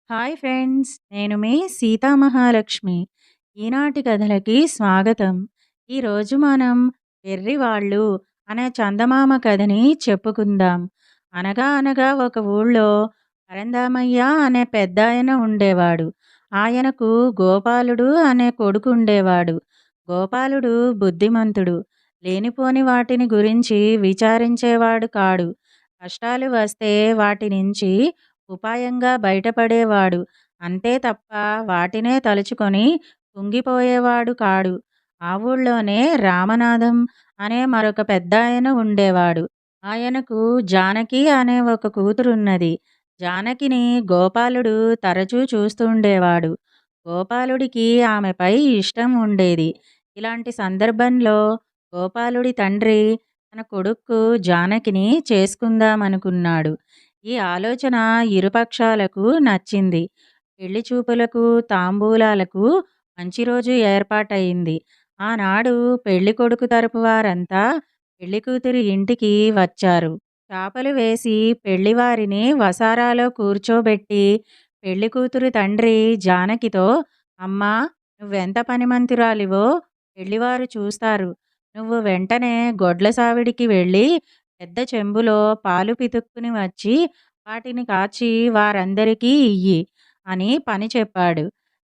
Hi friends! నేను మీ సీతామహాలక్ష్మి. ఈనాటి కథలకి స్వాగతం. ఈరోజు మనం 'వెర్రివాళ్ళు' అనే చందమామ కథని చెప్పుకుందాం. అనగా అనగా ఒక ఊళ్ళో పరంధామయ్య అనే పెద్దాయన ఉండేవాడు. ఆయనకు గోపాలుడు అనే కొడుకుండేవాడు. గోపాలుడు బుద్ధిమంతుడు. లేనిపోని వాటిని గురించి విచారించేవాడు కాడు. కష్టాలు వస్తే వాటి నుంచి ఉపాయంగా బయటపడేవాడు. అంతే తప్ప వాటినే తలుచుకొని కుంగిపోయేవాడు కాడు. ఆ ఊళ్ళోనే రామనాథం అనే మరొక పెద్దాయన ఉండేవాడు. ఆయనకు జానకి అనే ఒక కూతురున్నది. జానకిని గోపాలుడు తరచూ చూస్తుండేవాడు. గోపాలుడికి ఆమెపై ఇష్టం ఉండేది. ఇలాంటి సందర్భంలో గోపాలుడి తండ్రి తన కొడుక్కు జానకిని చేసుకుందామనుకున్నాడు. ఈ ఆలోచన ఇరుపక్షాలకు నచ్చింది. పెళ్లి చూపులకు, తాంబూలాలకు మంచి రోజు ఏర్పాటయింది. ఆనాడు పెళ్ళికొడుకు తరపు వారంతా పెళ్ళికూతురి ఇంటికి వచ్చారు. చాపలు వేసి పెళ్లివారిని వసారాలో కూర్చోబెట్టి పెళ్ళికూతురు తండ్రి జానకితో, అమ్మా, నువ్వెంత పనిమంతురాలివో పెళ్లివారు చూస్తారు. నువ్వు వెంటనే గొడ్ల సావిడికి వెళ్ళి పెద్ద చెంబులో పాలు పితుక్కుని వచ్చి వాటిని కాచి వారందరికీ ఇయ్యి అని పని చెప్పాడు.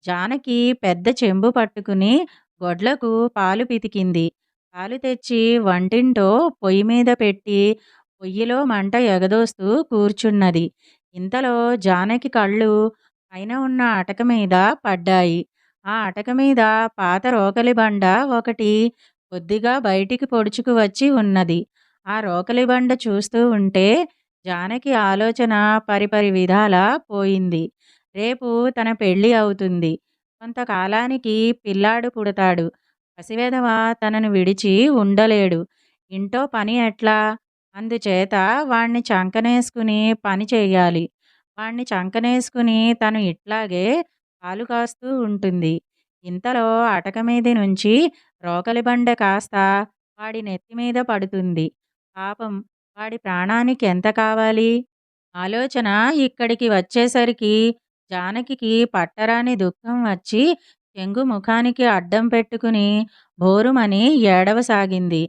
జానకి పెద్ద చెంబు పట్టుకుని గొడ్లకు పాలు పితికింది. పాలు తెచ్చి వంటింటో పొయ్యి మీద పెట్టి పొయ్యిలో మంట ఎగదోస్తూ కూర్చున్నది. ఇంతలో జానకి కళ్ళు పైన ఉన్న అటక మీద పడ్డాయి. ఆ అటక మీద పాత రోకలి బండ ఒకటి కొద్దిగా బయటికి పొడుచుకు వచ్చి ఉన్నది. ఆ రోకలి బండ చూస్తూ ఉంటే జానకి ఆలోచన పరిపరి విధాలా పోయింది. రేపు తన పెళ్ళి అవుతుంది. కొంతకాలానికి పిల్లాడు పుడతాడు. పసివెధవ తనను విడిచి ఉండలేడు. ఇంటో పని ఎట్లా? అందుచేత వాణ్ణి చంకనేసుకుని పని చెయ్యాలి. వాణ్ణి చంకనేసుకుని తను ఇట్లాగే పాలు కాస్తూ ఉంటుంది. ఇంతలో అటక మీది నుంచి రోకలి బండ కాస్త వాడి నెత్తి మీద పడుతుంది. పాపం, వాడి ప్రాణానికి ఎంత కావాలి? ఆలోచన ఇక్కడికి వచ్చేసరికి జానకికి పట్టరాని దుఃఖం వచ్చి చెంగు ముఖానికి అడ్డం పెట్టుకుని భోరుమని ఏడవసాగింది.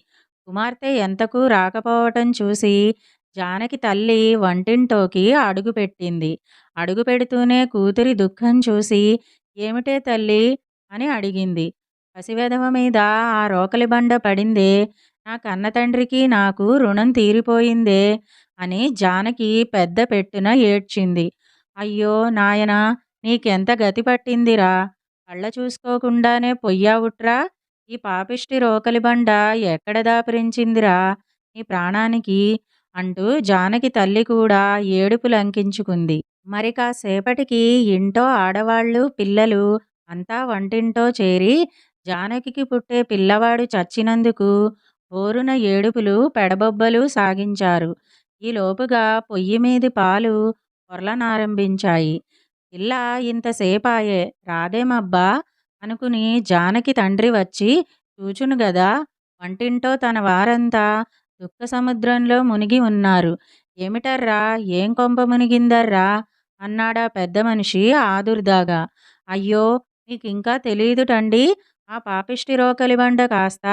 కుమార్తె ఎంతకు రాకపోవటం చూసి జానకి తల్లి వంటింట్లోకి అడుగుపెట్టింది. అడుగుపెడుతూనే కూతురి దుఃఖం చూసి, ఏమిటే తల్లి అని అడిగింది. పసివెధవ మీద ఆ రోకలి బండ పడిందే, నా కన్నతండ్రికి నాకు రుణం తీరిపోయిందే అని జానకి పెద్ద పెట్టున ఏడ్చింది. అయ్యో నాయనా, నీకెంత గతి పట్టిందిరా? కళ్ళ చూసుకోకుండానే పొయ్యావుట్రా? ఈ పాపిష్టి రోకలి బండ ఎక్కడ దాపురించిందిరా నీ ప్రాణానికి? అంటూ జానకి తల్లి కూడా ఏడుపు లంకించుకుంది. మరి కాసేపటికి ఇంటో ఆడవాళ్ళు, పిల్లలు అంతా వంటింటో చేరి జానకికి పుట్టే పిల్లవాడు చచ్చినందుకు బోరున ఏడుపులు పెడబొబ్బలు సాగించారు. ఈలోపుగా పొయ్యి మీది పాలు పొర్లనారంభించాయి. పిల్ల ఇంతసేపాయే రాదేమబ్బా అనుకుని జానకి తండ్రి వచ్చి చూచును గదా, వంటింటో తన వారంతా దుఃఖ సముద్రంలో మునిగి ఉన్నారు. ఏమిటర్రా, ఏం కొంప మునిగిందర్రా అన్నాడా పెద్ద మనిషి ఆదుర్దాగా. అయ్యో, మీకింకా తెలీదుటండి, ఆ పాపిష్టి రోకలి బండ కాస్త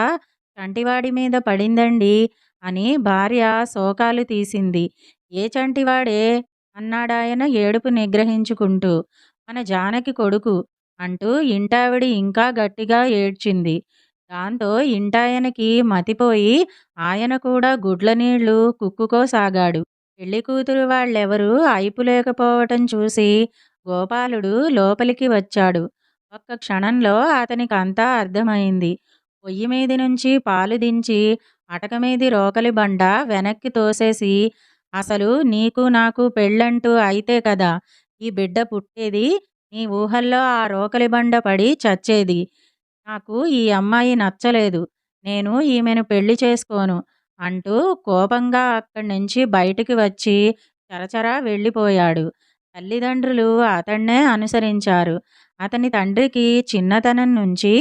చంటివాడి మీద పడిందండి అని భార్య శోకాలు తీసింది. ఏ చంటివాడే అన్నాడాయన ఏడుపు నిగ్రహించుకుంటూ. మన జానకి కొడుకు అంటూ ఇంటావిడ ఇంకా గట్టిగా ఏడ్చింది. దాంతో ఇంటాయనకి మతిపోయి ఆయన కూడా గుడ్ల నీళ్లు కుక్కుకోసాగాడు. పెళ్లి కూతురు వాళ్ళెవరూ అయిపులేకపోవటం చూసి గోపాలుడు లోపలికి వచ్చాడు. ఒక్క క్షణంలో అతనికంతా అర్థమైంది. పొయ్యి మీది నుంచి పాలు దించి అటక మీది రోకలి బండ వెనక్కి తోసేసి, అసలు నీకు నాకు పెళ్ళంటూ అయితే కదా ఈ బిడ్డ పుట్టేది, నీ ఊహల్లో ఆ రోకలి బండ పడి చచ్చేది. నాకు ఈ అమ్మాయి నచ్చలేదు. నేను ఈమెను పెళ్లి చేసుకోను అంటూ కోపంగా అక్కడి నుంచి బయటికి వచ్చి చరచరా వెళ్ళిపోయాడు. తల్లిదండ్రులు అతన్నే అనుసరించారు. అతని తండ్రికి చిన్నతనం నుంచి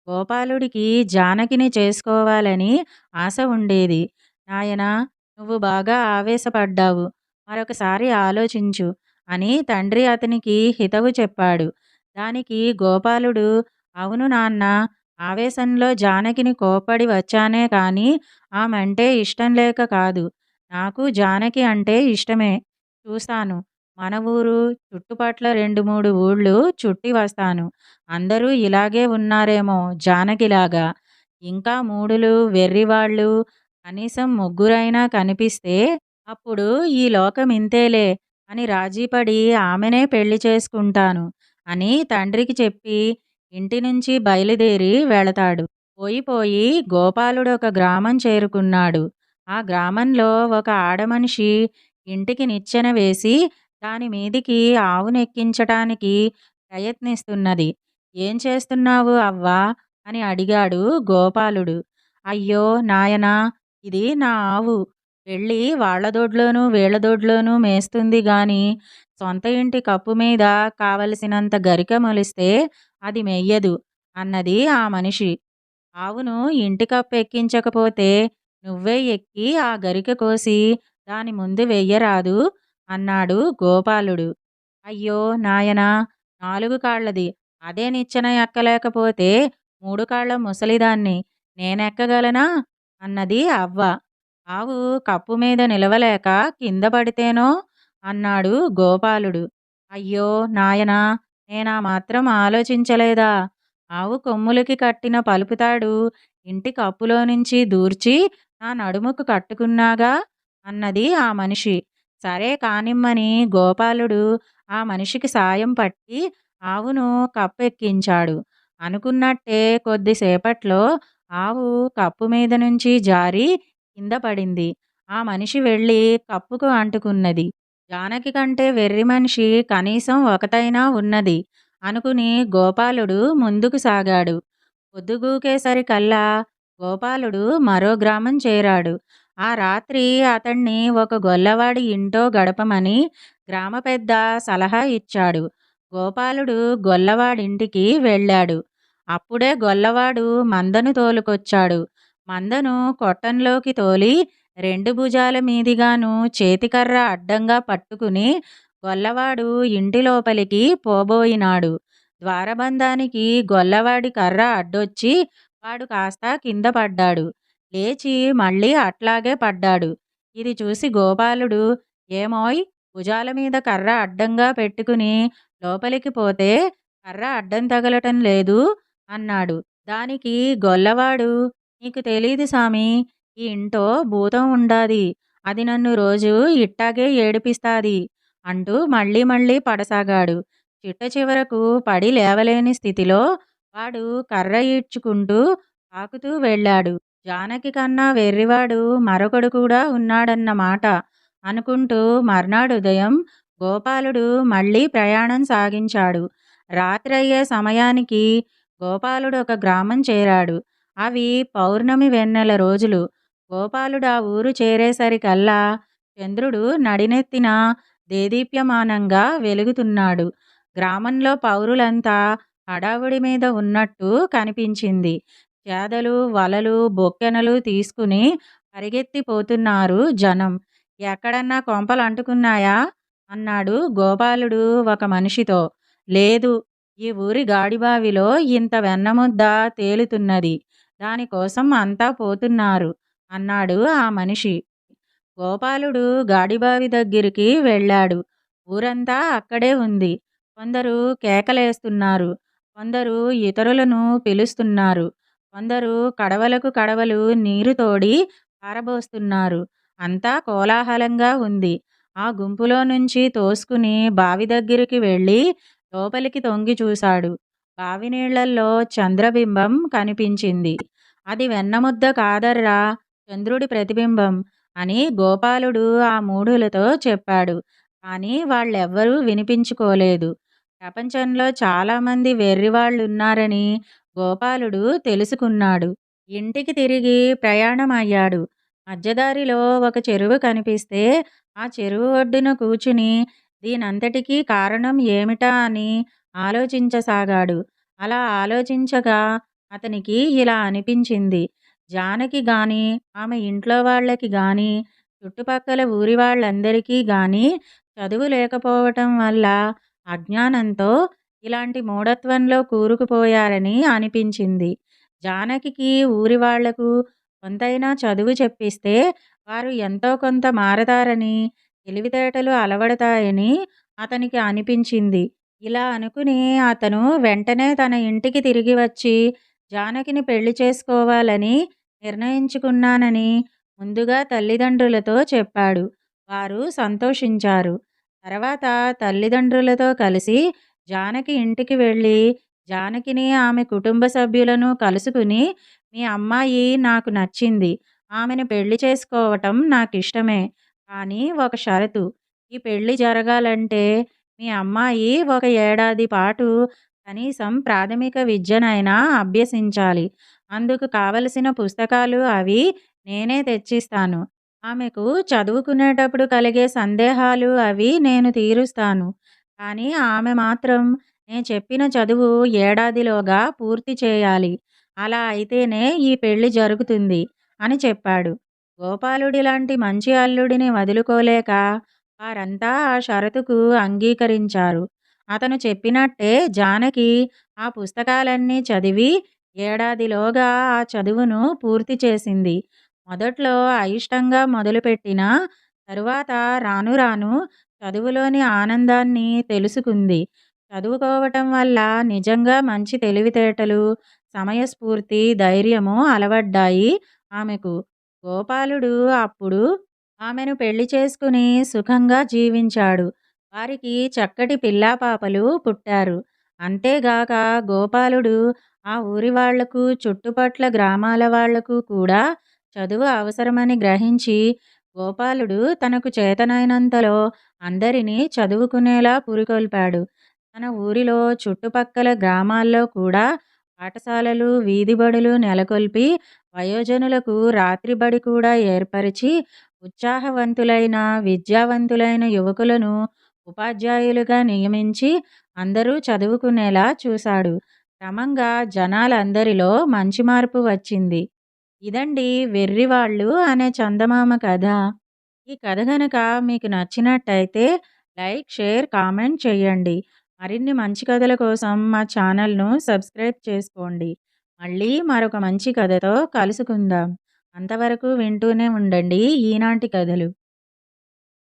గోపాలుడికి జానకిని చేసుకోవాలని ఆశ ఉండేది. నాయనా, నువ్వు బాగా ఆవేశపడ్డావు. మరొకసారి ఆలోచించు అని తండ్రి అతనికి హితవు చెప్పాడు. దానికి గోపాలుడు, అవును నాన్న, ఆవేశంలో జానకిని కోప్పడి వచ్చానే కాని ఆమెంటే ఇష్టం లేక కాదు. నాకు జానకి అంటే ఇష్టమే. చూస్తాను. మన ఊరు చుట్టుపట్ల 2, 3 ఊళ్ళు చుట్టి వస్తాను. అందరూ ఇలాగే ఉన్నారేమో జానకిలాగా. ఇంకా మూఢులు, వెర్రివాళ్ళు కనీసం ముగ్గురైనా కనిపిస్తే అప్పుడు ఈ లోకం ఇంతేలే అని రాజీపడి ఆమెనే పెళ్లి చేసుకుంటాను అని తండ్రికి చెప్పి ఇంటి నుంచి బయలుదేరి వెళతాడు. పోయి గోపాలుడొక గ్రామం చేరుకున్నాడు. ఆ గ్రామంలో ఒక ఆడమనిషి ఇంటికి నిచ్చెన వేసి దాని మీదికి ఆవునెక్కించటానికి ప్రయత్నిస్తున్నది. "ఏం చేస్తున్నావు అవ్వా?" అని అడిగాడు గోపాలుడు. "అయ్యో నాయనా, ఇది నా ఆవు. వెళ్ళి వాళ్ళ దొడ్లోనూ, వీళ్ళ దొడ్లోనూ మేస్తుంది గాని, సొంత ఇంటి కప్పు మీద కావలసినంత గరిక మొలిస్తే అది మెయ్యదు" అన్నది ఆ మనిషి. "ఆవును ఇంటి కప్పెక్కించకపోతే నువ్వే ఎక్కి ఆ గరిక కోసి దాని ముందు వెయ్యరాదూ" అన్నాడు గోపాలుడు. "అయ్యో నాయనా, 4 కాళ్ళది. అదే నిచ్చెన ఎక్కలేకపోతే 3 కాళ్ళ ముసలిదాన్ని. నేనెక్కగలనా?" అన్నది అవ్వ. "ఆవు కప్పు మీద నిలవలేక కింద పడితేనో?" అన్నాడు గోపాలుడు. "అయ్యో నాయనా, నేనా మాత్రం ఆలోచించలేదా? ఆవు కొమ్ములకి కట్టిన పలుపుతాడు ఇంటి కప్పులోనుంచి దూర్చి నా నడుముకు కట్టుకున్నాగా" అన్నది ఆ మనిషి. సరే కానిమ్మని గోపాలుడు ఆ మనిషికి సాయం పట్టి ఆవును కప్పెక్కించాడు. అనుకున్నట్టే కొద్దిసేపట్లో ఆవు కప్పు మీద నుంచి జారి కింద పడింది. ఆ మనిషి వెళ్ళి కప్పుకు అంటుకున్నది. జానకి కంటే వెర్రి మనిషి కనీసం ఒకతైనా ఉన్నది అనుకుని గోపాలుడు ముందుకు సాగాడు. పొద్దుగూకేసరికల్లా గోపాలుడు మరో గ్రామం చేరాడు. ఆ రాత్రి అతణ్ణి ఒక గొల్లవాడి ఇంటో గడపమని గ్రామ పెద్ద సలహా ఇచ్చాడు. గోపాలుడు గొల్లవాడింటికి వెళ్ళాడు. అప్పుడే గొల్లవాడు మందను తోలుకొచ్చాడు. మందను కొట్టంలోకి తోలి 2 భుజాల మీదిగాను చేతికర్ర అడ్డంగా పట్టుకుని గొల్లవాడు ఇంటి లోపలికి పోబోయినాడు. ద్వారబంధానికి గొల్లవాడి కర్ర అడ్డొచ్చి వాడు కాస్త కింద పడ్డాడు. లేచి మళ్ళీ అట్లాగే పడ్డాడు. ఇది చూసి గోపాలుడు, "ఏమోయ్, భుజాల మీద కర్ర అడ్డంగా పెట్టుకుని లోపలికి పోతే కర్ర అడ్డం తగలటం లేదు" అన్నాడు. దానికి గొల్లవాడు, "నీకు తెలీదు సామీ, ఈ ఇంటో భూతం ఉండాది. అది నన్ను రోజూ ఇట్టాగే ఏడిపిస్తాది" అంటూ మళ్ళీ మళ్ళీ పడసాగాడు. చిట్ట చివరకు పడి లేవలేని స్థితిలో వాడు కర్ర ఈడ్చుకుంటూ పాకుతూ వెళ్ళాడు. జానకి కన్నా వెర్రివాడు మరొకడు కూడా ఉన్నాడన్నమాట అనుకుంటూ మర్నాడుదయం గోపాలుడు మళ్ళీ ప్రయాణం సాగించాడు. రాత్రయ్యే సమయానికి గోపాలుడు ఒక గ్రామం చేరాడు. అవి పౌర్ణమి వెన్నెల రోజులు. గోపాలుడు ఆ ఊరు చేరేసరికల్లా చంద్రుడు నడినెత్తిన దేదీప్యమానంగా వెలుగుతున్నాడు. గ్రామంలో పౌరులంతా హడావుడి మీద ఉన్నట్టు కనిపించింది. చేదలు, వలలు, బొక్కెనలు తీసుకుని పరిగెత్తిపోతున్నారు జనం. "ఎక్కడన్నా కొంపలంటుకున్నాయా?" అన్నాడు గోపాలుడు ఒక మనిషితో. "లేదు, ఈ ఊరి గాడిబావిలో ఇంత వెన్నముద్ద తేలుతున్నది. దానికోసం అంతా పోతున్నారు" అన్నాడు ఆ మనిషి. గోపాలుడు గాడిబావి దగ్గరికి వెళ్ళాడు. ఊరంతా అక్కడే ఉంది. కొందరు కేకలేస్తున్నారు. కొందరు ఇతరులను పిలుస్తున్నారు. కొందరు కడవలకు కడవలు నీరు తోడి పారబోస్తున్నారు. అంతా కోలాహలంగా ఉంది. ఆ గుంపులో నుంచి తోసుకుని బావి దగ్గరికి వెళ్ళి లోపలికి తొంగి చూశాడు. బావి నీళ్లల్లో చంద్రబింబం కనిపించింది. "అది వెన్నముద్ద కాదర్రా, చంద్రుడి ప్రతిబింబం" అని గోపాలుడు ఆ మూఢులతో చెప్పాడు. కానీ వాళ్ళెవ్వరూ వినిపించుకోలేదు. ప్రపంచంలో చాలామంది వెర్రివాళ్ళున్నారని గోపాలుడు తెలుసుకున్నాడు. ఇంటికి తిరిగి ప్రయాణమయ్యాడు. మధ్యదారిలో ఒక చెరువు కనిపిస్తే ఆ చెరువు ఒడ్డున కూచుని దీనంతటికీ కారణం ఏమిటా అని ఆలోచించసాగాడు. అలా ఆలోచించగా అతనికి ఇలా అనిపించింది. జానకి గాని, ఆమె ఇంట్లో వాళ్ళకి గాని, చుట్టుపక్కల ఊరి వాళ్ళందరికీ గాని చదువు లేకపోవటం వల్ల అజ్ఞానంతో ఇలాంటి మూఢత్వంలో కూరుకుపోయారని అనిపించింది. జానకికి ఊరి వాళ్లకు కొంతైనా చదువు చెప్పిస్తే వారు ఎంతో కొంత మారతారని, తెలివితేటలు అలవడతాయని అతనికి అనిపించింది. ఇలా అనుకుని అతను వెంటనే తన ఇంటికి తిరిగి వచ్చి జానకిని పెళ్లి చేసుకోవాలని నిర్ణయించుకున్నానని ముందుగా తల్లిదండ్రులతో చెప్పాడు. వారు సంతోషించారు. తర్వాత తల్లిదండ్రులతో కలిసి జానకి ఇంటికి వెళ్ళి, జానకిని ఆమె కుటుంబ సభ్యులను కలుసుకుని, "మీ అమ్మాయి నాకు నచ్చింది. ఆమెను పెళ్లి చేసుకోవటం నాకిష్టమే. కానీ ఒక షరతు. ఈ పెళ్లి జరగాలంటే మీ అమ్మాయి ఒక ఏడాది పాటు కనీసం ప్రాథమిక విద్యనైనా అభ్యసించాలి. అందుకు కావలసిన పుస్తకాలు అవి నేనే తెచ్చిస్తాను. ఆమెకు చదువుకునేటప్పుడు కలిగే సందేహాలు అవి నేను తీరుస్తాను. కానీ ఆమె మాత్రం నేను చెప్పిన చదువు ఏడాదిలోగా పూర్తి చేయాలి. అలా అయితేనే ఈ పెళ్లి జరుగుతుంది" అని చెప్పాడు. గోపాలుడిలాంటి మంచి అల్లుడిని వదులుకోలేక వారంతా ఆ షరతుకు అంగీకరించారు. అతను చెప్పినట్టే జానకి ఆ పుస్తకాలన్నీ చదివి ఏడాదిలోగా ఆ చదువును పూర్తి చేసింది. మొదట్లో అయిష్టంగా మొదలుపెట్టినా తరువాత రాను రాను చదువులోని ఆనందాన్ని తెలుసుకుంది. చదువుకోవటం వల్ల నిజంగా మంచి తెలివితేటలు, సమయస్ఫూర్తి, ధైర్యము అలవడ్డాయి ఆమెకు. గోపాలుడు అప్పుడు ఆమెను పెళ్లి చేసుకుని సుఖంగా జీవించాడు. వారికి చక్కటి పిల్లాపాపలు పుట్టారు. అంతేగాక గోపాలుడు ఆ ఊరి వాళ్లకు, చుట్టుపట్ల గ్రామాల వాళ్లకు కూడా చదువు అవసరమని గ్రహించి, గోపాలుడు తనకు చేతనైనంతలో అందరినీ చదువుకునేలా పురికొల్పాడు. తన ఊరిలో చుట్టుపక్కల గ్రామాల్లో కూడా పాఠశాలలు, వీధి బడులు నెలకొల్పి, వయోజనులకు రాత్రి బడి కూడా ఏర్పరిచి, ఉత్సాహవంతులైన, విద్యావంతులైన యువకులను ఉపాధ్యాయులుగా నియమించి అందరూ చదువుకునేలా చూశాడు. క్రమంగా జనాలందరిలో మంచి మార్పు వచ్చింది. ఇదండి 'వెర్రివాళ్ళు' అనే చందమామ కథ. ఈ కథ గనక మీకు నచ్చినట్టయితే లైక్, షేర్, కామెంట్ చేయండి. మరిన్ని మంచి కథల కోసం మా ఛానల్‌ను సబ్స్క్రైబ్ చేసుకోండి. మళ్ళీ మరొక మంచి కథతో కలుసుకుందాం. అంతవరకు వింటూనే ఉండండి ఈనాటి కథలు.